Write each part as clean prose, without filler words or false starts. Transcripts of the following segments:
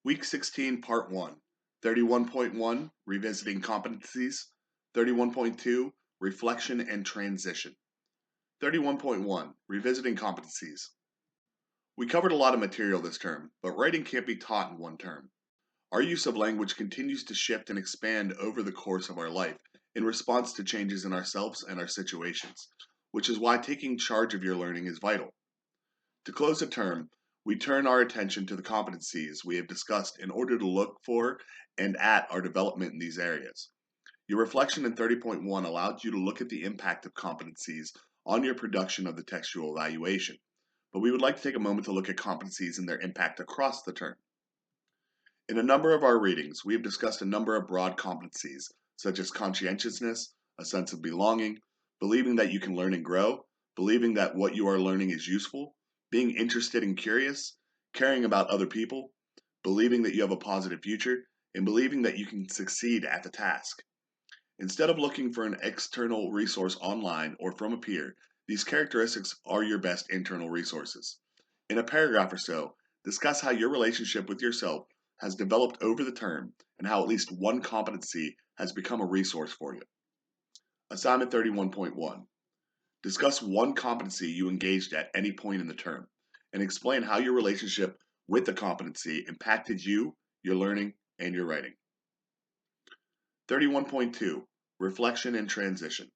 Week 16, Part 1. 31.1, Revisiting Competencies. 31.2, Reflection and Transition. 31.1, Revisiting Competencies. We covered a lot of material this term, but writing can't be taught in one term. Our use of language continues to shift and expand over the course of our life in response to changes in ourselves and our situations, which is why taking charge of your learning is vital. To close the term, we turn our attention to the competencies we have discussed in order to look for and at our development in these areas. Your reflection in 30.1 allowed you to look at the impact of competencies on your production of the textual evaluation, but we would like to take a moment to look at competencies and their impact across the term. In a number of our readings, we have discussed a number of broad competencies, such as conscientiousness, a sense of belonging, believing that you can learn and grow, believing that what you are learning is useful, being interested and curious, caring about other people, believing that you have a positive future, and believing that you can succeed at the task. Instead of looking for an external resource online or from a peer, these characteristics are your best internal resources. In a paragraph or so, discuss how your relationship with yourself has developed over the term and how at least one competency has become a resource for you. Assignment 31.1. Discuss one competency you engaged at any point in the term and explain how your relationship with the competency impacted you, your learning, and your writing. 31.2. Reflection and Transition.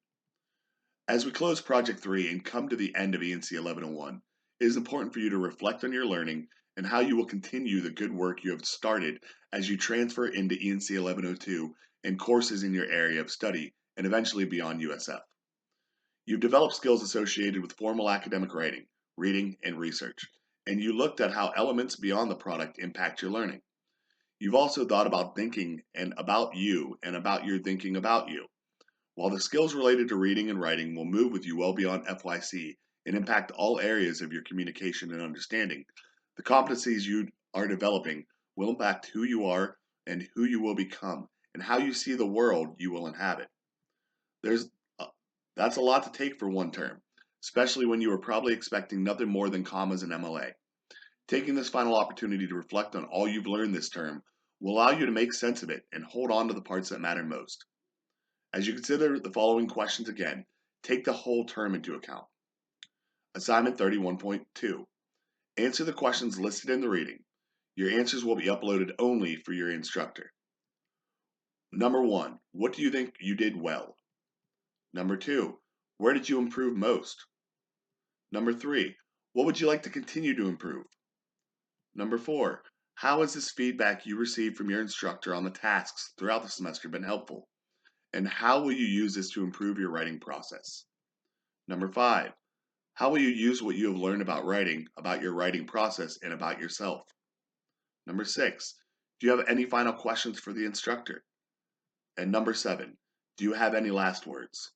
As we close Project 3 and come to the end of ENC 1101, it is important for you to reflect on your learning and how you will continue the good work you have started as you transfer into ENC 1102 and courses in your area of study and eventually beyond USF. You've developed skills associated with formal academic writing, reading, and research, and you looked at how elements beyond the product impact your learning. You've also thought about thinking and about you and about your thinking about you. While the skills related to reading and writing will move with you well beyond FYC and impact all areas of your communication and understanding, the competencies you are developing will impact who you are and who you will become and how you see the world you will inhabit. That's a lot to take for one term, especially when you are probably expecting nothing more than commas and MLA. Taking this final opportunity to reflect on all you've learned this term will allow you to make sense of it and hold on to the parts that matter most. As you consider the following questions again, take the whole term into account. Assignment 31.2. Answer the questions listed in the reading. Your answers will be uploaded only for your instructor. Number 1. What do you think you did well? Number 2. Where did you improve most? Number 3. What would you like to continue to improve? Number 4. How has this feedback you received from your instructor on the tasks throughout the semester been helpful? And how will you use this to improve your writing process? Number 5. How will you use what you have learned about writing, about your writing process, and about yourself? Number 6. Do you have any final questions for the instructor? And number 7. Do you have any last words?